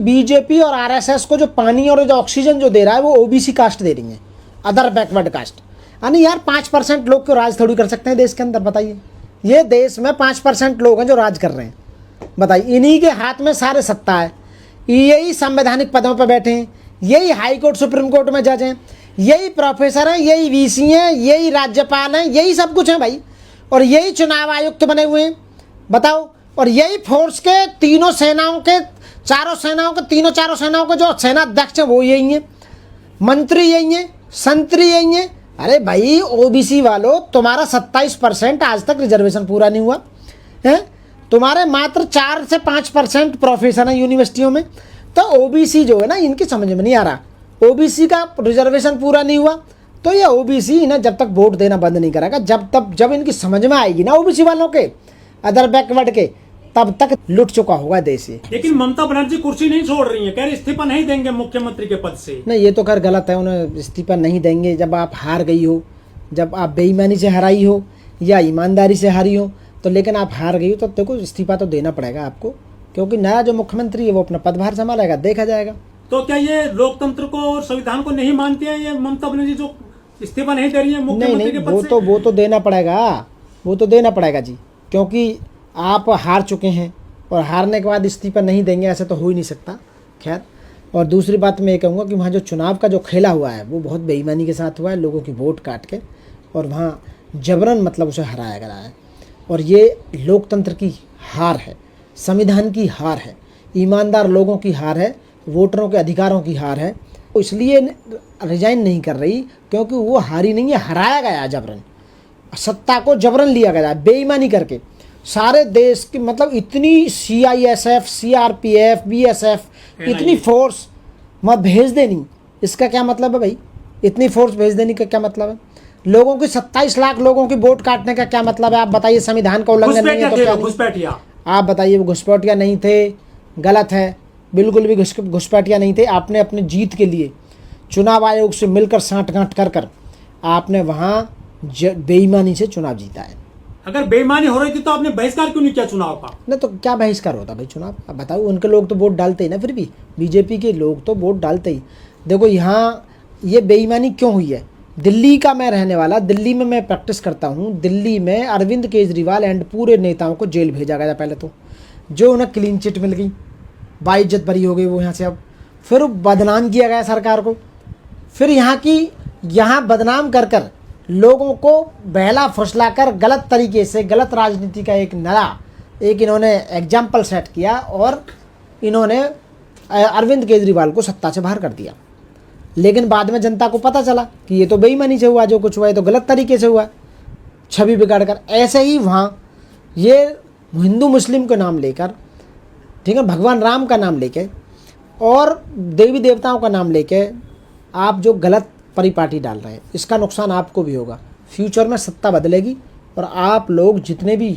BJP और RSS को जो पानी और जो ऑक्सीजन जो दे रहा है वो ओबीसी कास्ट दे रही है, अदर बैकवर्ड कास्ट। यानी यार 5% लोग क्यों राज थोड़ी कर सकते हैं देश के अंदर, बताइए। ये देश में 5% लोग हैं जो राज कर रहे हैं, बताइए। इन्हीं के हाथ में सारे सत्ता है, यही संवैधानिक पदों पर बैठे हैं, यही हाई कोर्ट सुप्रीम कोर्ट में जज हैं, यही प्रोफेसर हैं, यही वीसी हैं, यही राज्यपाल हैं, यही सब कुछ है भाई। और यही चुनाव आयुक्त बने हुए हैं, बताओ। और यही फोर्स के तीनों सेनाओं के, चारों सेनाओं के, तीनों चारों सेनाओं के जो सेना अध्यक्ष हैं वो यही हैं, मंत्री यही हैं, संतरी यही हैं। अरे भाई ओबीसी वालों, तुम्हारा 27% आज तक रिजर्वेशन पूरा नहीं हुआ है, तुम्हारे मात्र 4 से 5% प्रोफेसर हैं यूनिवर्सिटियों में। तो ओबीसी जो है ना, इनकी समझ में नहीं आ रहा, ओबीसी का रिजर्वेशन पूरा नहीं हुआ तो ये ओबीसी इन्हें जब तक वोट देना बंद नहीं करेगा, जब इनकी समझ में आएगी ना ओबीसी वालों के, अदर बैकवर्ड के, तब तक लुट चुका होगा देश ये। लेकिन ममता बनर्जी कुर्सी नहीं छोड़ रही है, कह रही इस्तीफा नहीं देंगे मुख्यमंत्री के पद से। नहीं, ये तो खैर गलत है, उन्हें इस्तीफा नहीं देंगे। जब आप हार गई हो, जब आप बेईमानी से हराई हो या ईमानदारी से हारी हो, तो लेकिन आप हार गई हो तो देखो इस्तीफा तो देना पड़ेगा आपको, क्योंकि नया जो मुख्यमंत्री है वो अपना पदभार संभालेगा, देखा जाएगा। तो क्या ये लोकतंत्र को और संविधान को नहीं मानती है ये ममता बनर्जी जो इस्तीफा नहीं दे रही है मुख्यमंत्री के पद से? वो तो देना पड़ेगा, वो तो देना पड़ेगा जी, क्योंकि आप हार चुके हैं और हारने के बाद इस्तीफा नहीं देंगे, ऐसा तो हो ही नहीं सकता। खैर, और दूसरी बात मैं ये कहूँगा कि वहाँ जो चुनाव का जो खेला हुआ है वो बहुत बेईमानी के साथ हुआ है, लोगों की वोट काट के, और वहाँ जबरन मतलब उसे हराया गया है। और ये लोकतंत्र की हार है, संविधान की हार है, ईमानदार लोगों की हार है, वोटरों के अधिकारों की हार है। वो इसलिए रिजाइन नहीं कर रही क्योंकि वो हारी नहीं है, हराया गया जबरन, सत्ता को जबरन लिया गया बेईमानी करके। सारे देश की मतलब इतनी सीआईएसएफ, सीआरपीएफ, बीएसएफ, इतनी फोर्स वहाँ भेज देनी, इसका क्या मतलब है भाई? इतनी फोर्स भेज देने का क्या मतलब है? लोगों की 27 लाख लोगों की वोट काटने का क्या मतलब है? आप बताइए, संविधान का उल्लंघन नहीं है तो क्या? घुसपैठिया, आप बताइए, वो घुसपैठिया नहीं थे, गलत है, बिल्कुल भी घुसपैठिया नहीं थे। आपने अपनी जीत के लिए चुनाव आयोग से मिलकर साँठ-गाँठ कर आपने वहाँ बेईमानी से चुनाव जीता है। अगर बेईमानी हो रही थी तो आपने बहिष्कार क्यों नहीं किया चुनाव का? नहीं तो क्या बहिष्कार होता भाई चुनाव? अब बताओ, उनके लोग तो वोट डालते ही ना, फिर भी बीजेपी के लोग तो वोट डालते ही। देखो यहाँ ये बेईमानी क्यों हुई है, दिल्ली का मैं रहने वाला, दिल्ली में मैं प्रैक्टिस करता हूँ। दिल्ली में अरविंद केजरीवाल एंड पूरे नेताओं को जेल भेजा गया पहले तो, जो उन्हें क्लीन चिट मिल गई, बाइज्जत बरी हो गई वो यहाँ से। अब फिर बदनाम किया गया सरकार को, फिर यहाँ बदनाम कर लोगों को बहला फुसला कर गलत तरीके से, गलत राजनीति का एक इन्होंने एग्जाम्पल सेट किया और इन्होंने अरविंद केजरीवाल को सत्ता से बाहर कर दिया। लेकिन बाद में जनता को पता चला कि ये तो बेईमानी से हुआ, जो कुछ हुआ है तो गलत तरीके से हुआ, छवि बिगाड़ कर। ऐसे ही वहाँ ये हिंदू मुस्लिम के नाम लेकर, ठीक है, भगवान राम का नाम लेके और देवी देवताओं का नाम लेके आप जो गलत परिपाटी डाल रहे हैं, इसका नुकसान आपको भी होगा। फ्यूचर में सत्ता बदलेगी और आप लोग जितने भी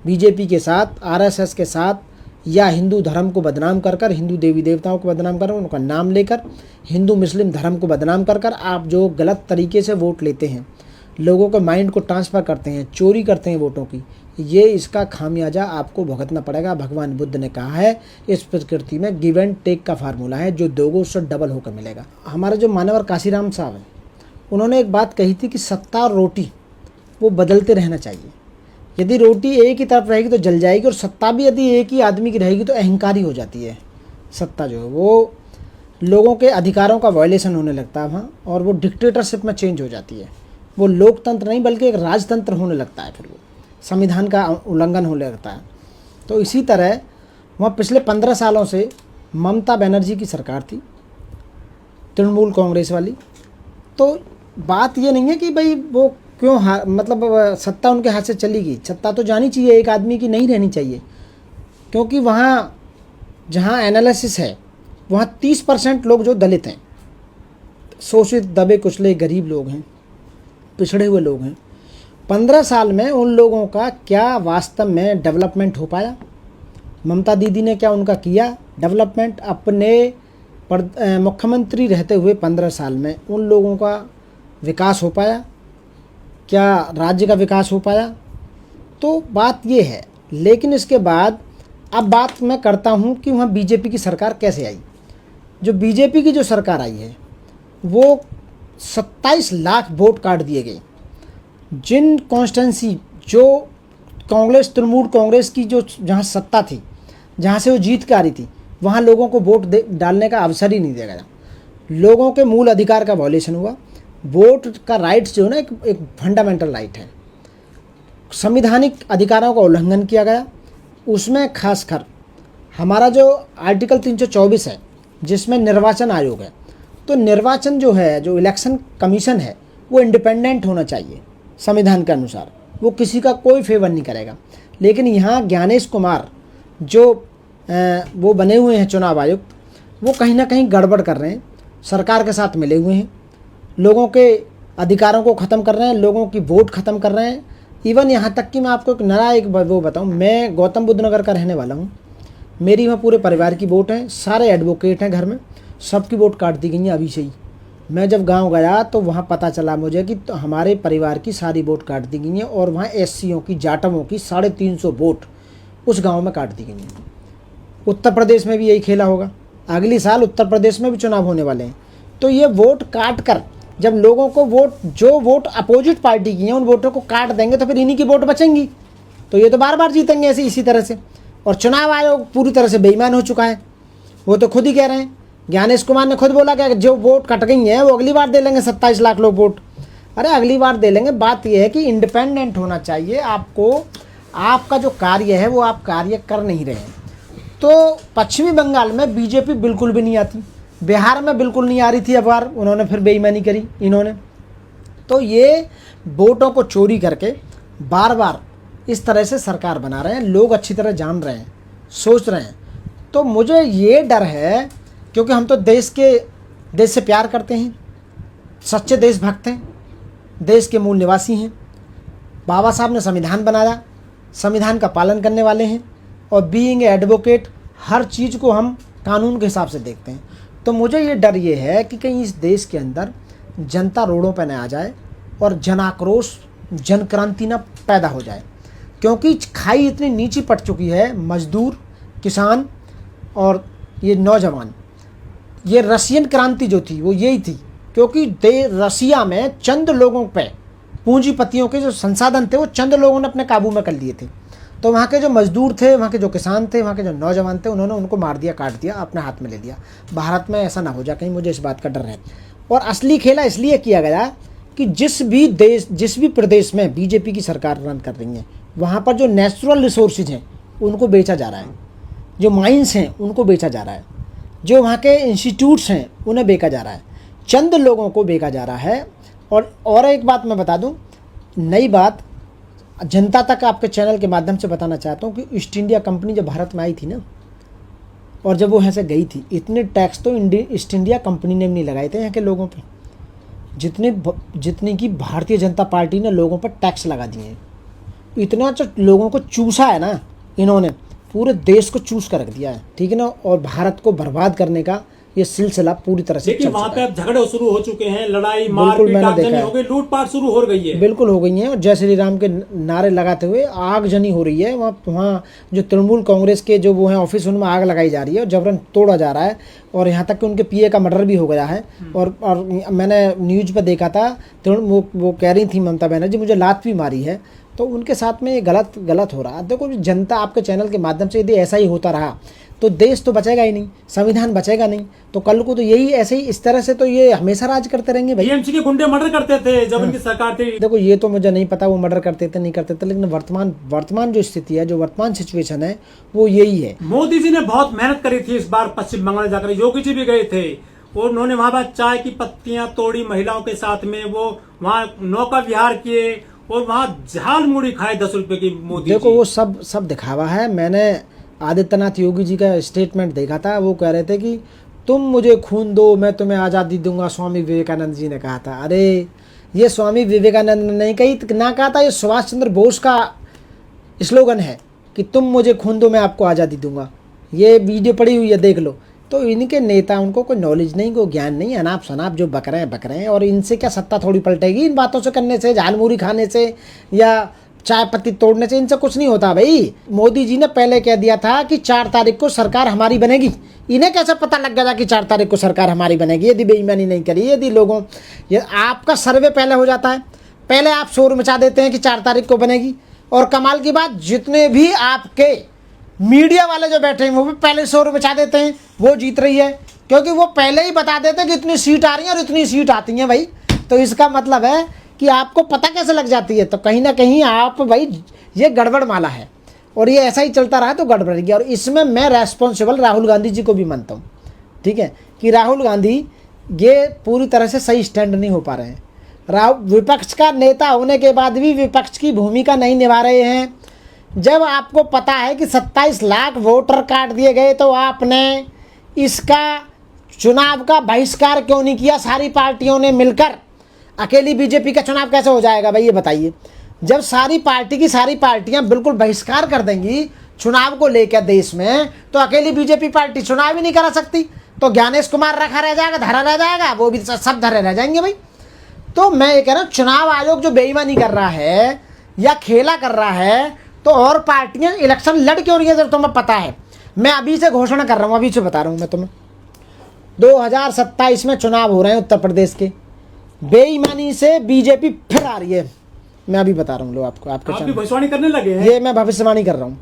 बीजेपी के साथ, आरएसएस के साथ या हिंदू धर्म को बदनाम कर हिंदू देवी देवताओं को बदनाम कर, उनका नाम लेकर हिंदू मुस्लिम धर्म को बदनाम कर आप जो गलत तरीके से वोट लेते हैं, लोगों के माइंड को ट्रांसफ़र करते हैं, चोरी करते हैं वोटों की, ये इसका खामियाजा आपको भुगतना पड़ेगा। भगवान बुद्ध ने कहा है, इस प्रकृति में गिव एंड टेक का फार्मूला है, जो दोगो उससे डबल होकर मिलेगा। हमारे जो मानवर काशीराम साहब हैं, उन्होंने एक बात कही थी कि सत्ता और रोटी वो बदलते रहना चाहिए। यदि रोटी एक ही तरफ रहेगी तो जल जाएगी, और सत्ता भी यदि एक ही आदमी की रहेगी तो अहंकारी हो जाती है। सत्ता जो है वो लोगों के अधिकारों का वायलेशन होने लगता है वहाँ, और वो डिक्टेटरशिप में चेंज हो जाती है। वो लोकतंत्र नहीं बल्कि एक राजतंत्र होने लगता है, फिर वो संविधान का उल्लंघन होने लगता है। तो इसी तरह वहाँ पिछले 15 सालों से ममता बनर्जी की सरकार थी, तृणमूल कांग्रेस वाली। तो बात ये नहीं है कि भाई वो क्यों मतलब सत्ता उनके हाथ से चली गई, सत्ता तो जानी चाहिए, एक आदमी की नहीं रहनी चाहिए, क्योंकि वहाँ जहाँ एनालिसिस है वहाँ 30% लोग जो दलित हैं, शोषित, दबे कुचले गरीब लोग हैं, पिछड़े हुए लोग हैं। 15 साल में उन लोगों का क्या वास्तव में डेवलपमेंट हो पाया? ममता दीदी ने क्या उनका किया डेवलपमेंट? अपने मुख्यमंत्री रहते हुए 15 साल में उन लोगों का विकास हो पाया? क्या राज्य का विकास हो पाया? तो बात ये है। लेकिन इसके बाद अब बात मैं करता हूँ कि वहाँ बीजेपी की सरकार कैसे आई। जो बीजेपी की जो सरकार आई है वो 27 लाख वोट काट दिए गए। जिन कॉन्स्टिट्यूंसी जो कांग्रेस तृणमूल कांग्रेस की जो जहाँ सत्ता थी, जहाँ से वो जीत के आ रही थी, वहाँ लोगों को वोट डालने का अवसर ही नहीं दिया गया। लोगों के मूल अधिकार का वॉयलेशन हुआ। वोट का राइट्स जो है ना एक फंडामेंटल राइट है, संवैधानिक अधिकारों का उल्लंघन किया गया। उसमें खासकर हमारा जो आर्टिकल 324 है जिसमें निर्वाचन आयोग है, तो निर्वाचन जो है, जो इलेक्शन कमीशन है, वो इंडिपेंडेंट होना चाहिए संविधान के अनुसार, वो किसी का कोई फेवर नहीं करेगा। लेकिन यहाँ ज्ञानेश कुमार जो वो बने हुए हैं चुनाव आयुक्त, वो कहीं ना कहीं गड़बड़ कर रहे हैं, सरकार के साथ मिले हुए हैं, लोगों के अधिकारों को ख़त्म कर रहे हैं, लोगों की वोट ख़त्म कर रहे हैं। इवन यहाँ तक कि मैं आपको एक वो बताऊँ, मैं गौतम बुद्ध नगर का रहने वाला हूँ, मेरी वहाँ पूरे परिवार की वोट है, सारे एडवोकेट हैं घर में, सबकी वोट काट दी गई है अभी से ही। मैं जब गांव गया तो वहाँ पता चला मुझे कि तो हमारे परिवार की सारी वोट काट दी गई हैं और वहाँ एससीओं की, जाटवों की 350 वोट उस गांव में काट दी गई हैं। उत्तर प्रदेश में भी यही खेला होगा, अगली साल उत्तर प्रदेश में भी चुनाव होने वाले हैं। तो ये वोट काट कर जब लोगों को जो वोट अपोजिट पार्टी की हैं उन वोटों को काट देंगे तो फिर इन्हीं की वोट बचेंगी, तो ये तो बार बार जीतेंगे ऐसे इसी तरह से। और चुनाव आयोग पूरी तरह से बेईमान हो चुका है, वो तो खुद ही कह रहे हैं। ज्ञानेश कुमार ने खुद बोला कि जो वोट कट गई हैं वो अगली बार दे लेंगे 27 लाख लोग वोट। अरे अगली बार दे लेंगे, बात यह है कि इंडिपेंडेंट होना चाहिए आपको, आपका जो कार्य है वो आप कार्य कर नहीं रहे हैं। तो पश्चिमी बंगाल में बीजेपी बिल्कुल भी नहीं आती, बिहार में बिल्कुल नहीं आ रही थी, अब बार उन्होंने फिर बेईमानी करी इन्होंने। तो ये वोटों को चोरी करके बार बार इस तरह से सरकार बना रहे हैं, लोग अच्छी तरह जान रहे हैं, सोच रहे हैं। तो मुझे ये डर है, क्योंकि हम तो देश से प्यार करते हैं, सच्चे देशभक्त हैं, देश के मूल निवासी हैं। बाबा साहब ने संविधान बनाया, संविधान का पालन करने वाले हैं, और बीइंग एडवोकेट हर चीज़ को हम कानून के हिसाब से देखते हैं। तो मुझे ये डर ये है कि कहीं इस देश के अंदर जनता रोडों पर न आ जाए और जन आक्रोश, जन क्रांति न पैदा हो जाए, क्योंकि खाई इतनी नीची पड़ चुकी है। मजदूर, किसान और ये नौजवान, ये रशियन क्रांति जो थी वो यही थी, क्योंकि रसिया में चंद लोगों पे, पूंजीपतियों के जो संसाधन थे वो चंद लोगों ने अपने काबू में कर लिए थे। तो वहाँ के जो मजदूर थे, वहाँ के जो किसान थे, वहाँ के जो नौजवान थे, उन्होंने उनको मार दिया, काट दिया, अपने हाथ में ले लिया। भारत में ऐसा ना हो जाए कहीं, मुझे इस बात का डर है। और असली खेला इसलिए किया गया कि जिस भी प्रदेश में बीजेपी की सरकार रन कर रही है, वहाँ पर जो नेचुरल रिसोर्सेज हैं उनको बेचा जा रहा है, जो माइंस हैं उनको बेचा जा रहा है, जो वहाँ के इंस्टीट्यूट्स हैं उन्हें बेचा जा रहा है, चंद लोगों को बेचा जा रहा है। और एक बात मैं बता दूं, नई बात जनता तक आपके चैनल के माध्यम से बताना चाहता हूं कि ईस्ट इंडिया कंपनी जब भारत में आई थी ना, और जब वो यहाँ से गई थी, इतने टैक्स तो ईस्ट इंडिया कंपनी ने भी नहीं लगाए थे यहाँ के लोगों पे, जितने की भारतीय जनता पार्टी ने लोगों पर टैक्स लगा दिए हैं। इतना जो लोगों को चूसा है ना इन्होंने, पूरे देश को चूस कर रख दिया है, ठीक है ना। और भारत को बर्बाद करने का ये सिलसिला पूरी तरह से देखिए, वहाँ पे अब झगड़े शुरू हो चुके हैं, लड़ाई मारपीट आगजनी हो गई, लूटपाट शुरू हो गई है, बिल्कुल हो गई है। और जय श्री राम के नारे लगाते हुए आगजनी हो रही है। वहाँ जो तृणमूल कांग्रेस के जो वो हैं ऑफिस, उनमें आग लगाई जा रही है और जबरन तोड़ा जा रहा है, और यहाँ तक कि उनके पीए का मर्डर भी हो गया है। और मैंने न्यूज पर देखा था, वो कह रही थी ममता बनर्जी मुझे लात भी मारी है। तो उनके साथ में ये गलत हो रहा है। देखो, जनता आपके चैनल के माध्यम से यदि ऐसा ही होता रहा तो देश तो बचेगा ही नहीं, संविधान बचेगा नहीं। तो कल को तो यही ऐसे ही इस तरह से तो ये हमेशा राज करते रहेंगे भाई। टीएमसी के गुंडे मर्डर करते थे जब इनकी सरकार थी। देखो, ये तो मुझे नहीं पता वो मर्डर करते थे नहीं करते थे, लेकिन वर्तमान जो स्थिति है, जो वर्तमान सिचुएशन है, वो यही है। मोदी जी ने बहुत मेहनत करी थी इस बार पश्चिम बंगाल जाकर, योगी जी भी गए थे और उन्होंने वहां चाय की पत्तियां तोड़ी महिलाओं के साथ में, वो वहाँ नौका विहार किए और वहाँ झाल मुड़ी खाए 10 रुपए की। मोदी देखो, वो सब दिखावा है। मैंने आदित्यनाथ योगी जी का स्टेटमेंट देखा था, वो कह रहे थे कि तुम मुझे खून दो मैं तुम्हें आज़ादी दूंगा, स्वामी विवेकानंद जी ने कहा था। अरे ये स्वामी विवेकानंद ने नहीं कहा था, ये सुभाष चंद्र बोस का स्लोगन है कि तुम मुझे खून दो मैं आपको आज़ादी दूंगा। ये वीडियो पड़ी हुई है, देख लो। तो इनके नेता, उनको कोई नॉलेज नहीं, कोई ज्ञान नहीं, अनाप शनाप जो बक रहे हैं। और इनसे क्या सत्ता थोड़ी पलटेगी इन बातों से करने से, झालमुरी खाने से या चाय पत्ती तोड़ने से, इनसे कुछ नहीं होता भाई। मोदी जी ने पहले कह दिया था कि 4 तारीख को सरकार हमारी बनेगी, इन्हें कैसे पता लग गया कि 4 तारीख को सरकार हमारी बनेगी यदि बेईमानी नहीं करी, यदि लोगों ये आपका सर्वे पहले हो जाता है, पहले आप शोर मचा देते हैं कि 4 तारीख को बनेगी। और कमाल की बात, जितने भी आपके मीडिया वाले जो बैठे हैं वो भी पहले शोर मचा देते हैं वो जीत रही है, क्योंकि वो पहले ही बता देते हैं कि इतनी सीट आ रही है और इतनी सीट आती हैं भाई। तो इसका मतलब है कि आपको पता कैसे लग जाती है, तो कहीं ना कहीं आप भाई ये गड़बड़ माला है और ये ऐसा ही चलता रहा तो गड़बड़ेगी। और इसमें मैं रेस्पॉन्सिबल राहुल गांधी जी को भी मानता हूँ, ठीक है, कि राहुल गांधी ये पूरी तरह से सही स्टैंड नहीं हो पा रहे हैं। विपक्ष का नेता होने के बाद भी विपक्ष की भूमिका नहीं निभा रहे हैं। जब आपको पता है कि 27 लाख वोटर काट दिए गए तो आपने इसका चुनाव का बहिष्कार क्यों नहीं किया सारी पार्टियों ने मिलकर? अकेली बीजेपी का चुनाव कैसे हो जाएगा भाई, ये बताइए। जब सारी पार्टी की सारी पार्टियां बिल्कुल बहिष्कार कर देंगी चुनाव को लेकर देश में, तो अकेली बीजेपी पार्टी चुनाव ही नहीं करा सकती, तो ज्ञानेश कुमार रखा रह जाएगा, धरा रह जाएगा, वो भी सब धरे रह जाएंगे भाई। तो मैं ये कह रहा हूँ, चुनाव आयोग जो बेईमानी कर रहा है या खेला कर रहा है, तो और पार्टियां इलेक्शन लड़ क्यों रही है जब तुम्हें पता है? मैं अभी से घोषणा कर रहा हूँ, अभी से बता रहा हूँ मैं तुम्हें, 2027 में चुनाव हो रहे हैं उत्तर प्रदेश के, बेईमानी से बीजेपी फिर आ रही है। मैं अभी बता रहा हूँ, लो आपको, आपके आप भी भविष्यवाणी करने लगे हैं। ये मैं भविष्यवाणी कर रहा हूँ,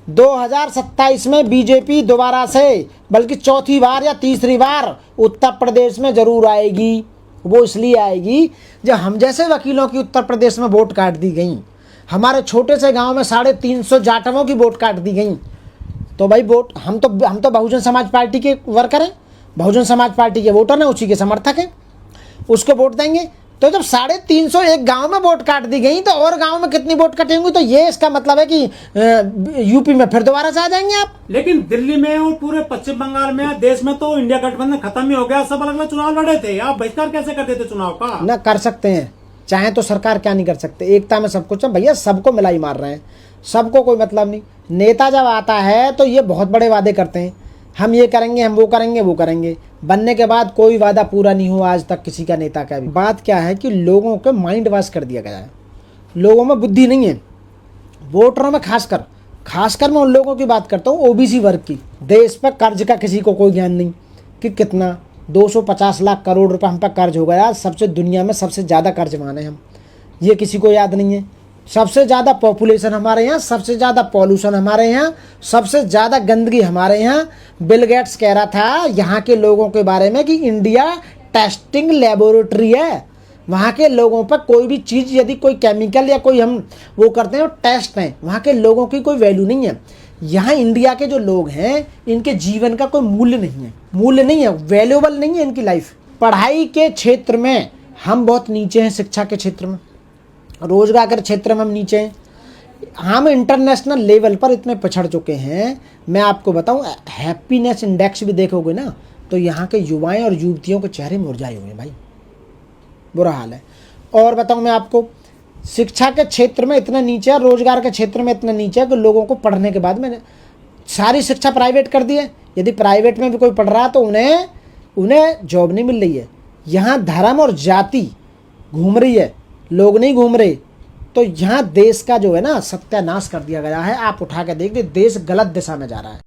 2027 में बीजेपी दोबारा से, बल्कि चौथी बार या तीसरी बार उत्तर प्रदेश में जरूर आएगी। वो इसलिए आएगी जब हम जैसे वकीलों की उत्तर प्रदेश में वोट काट दी गई, हमारे छोटे से गांव में 350 जाटवों की वोट काट दी गई, तो भाई वोट हम तो बहुजन समाज पार्टी के वर्कर हैं, बहुजन समाज पार्टी के वोटर हैं, उसी के समर्थक हैं, उसको वोट देंगे। तो जब 350 एक गांव में वोट काट दी गई, तो और गांव में कितनी वोट कटेंगी? तो ये इसका मतलब है कि यूपी में फिर दोबारा से आ जाएंगे आप। लेकिन दिल्ली में और पूरे पश्चिम बंगाल में, देश में तो इंडिया गठबंधन खत्म ही हो गया, सब अलग अलग चुनाव लड़े थे, आप बहिष्कार कैसे करते थे चुनाव का? ना कर सकते हैं, चाहे तो सरकार क्या नहीं कर सकते, एकता में सब कुछ है भैया, सबको मिलाई मार रहे हैं, सबको कोई मतलब नहीं। नेता जब आता है तो ये बहुत बड़े वादे करते हैं, हम ये करेंगे, हम वो करेंगे, वो करेंगे, बनने के बाद कोई वादा पूरा नहीं हुआ आज तक किसी का नेता का भी। बात क्या है कि लोगों के माइंड वॉश कर दिया गया है, लोगों में बुद्धि नहीं है, वोटरों में खासकर मैं उन लोगों की बात करता हूँ ओबीसी वर्ग की। देश पर कर्ज का किसी को कोई ज्ञान नहीं कि कितना 250 लाख करोड़ रुपए हम पर कर्ज हो गया, सबसे दुनिया में सबसे ज़्यादा कर्जमान है हम, ये किसी को याद नहीं है। सबसे ज़्यादा पॉपुलेशन हमारे यहाँ, सबसे ज़्यादा पॉल्यूशन हमारे यहाँ, सबसे ज़्यादा गंदगी हमारे यहाँ। बिल गेट्स कह रहा था यहाँ के लोगों के बारे में कि इंडिया टेस्टिंग लेबोरेटरी है, वहाँ के लोगों पर कोई भी चीज़ यदि कोई केमिकल या कोई हम वो करते हैं वो टेस्ट हैं, वहाँ के लोगों की कोई वैल्यू नहीं है। यहाँ इंडिया के जो लोग हैं इनके जीवन का कोई मूल्य नहीं है, वैल्यूएबल नहीं है इनकी लाइफ। पढ़ाई के क्षेत्र में हम बहुत नीचे हैं, शिक्षा के क्षेत्र में, रोजगार के क्षेत्र में हम नीचे हैं, हम इंटरनेशनल लेवल पर इतने पिछड़ चुके हैं। मैं आपको बताऊं, हैप्पीनेस इंडेक्स भी देखोगे ना तो यहाँ के युवाएं और युवतियों के चेहरे मुरझाए हुए हैं भाई, बुरा हाल है। और बताऊं मैं आपको, शिक्षा के क्षेत्र में इतना नीचे है, रोजगार के क्षेत्र में इतना नीचे है कि लोगों को पढ़ने के बाद मैंने सारी शिक्षा प्राइवेट कर दी है। यदि प्राइवेट में भी कोई पढ़ रहा है तो उन्हें जॉब नहीं मिल रही है। यहाँ धर्म और जाति घूम रही है, लोग नहीं घूम रहे। तो यहाँ देश का जो है ना सत्यानाश कर दिया गया है। आप उठा के देखिए, देश गलत दिशा में जा रहा है।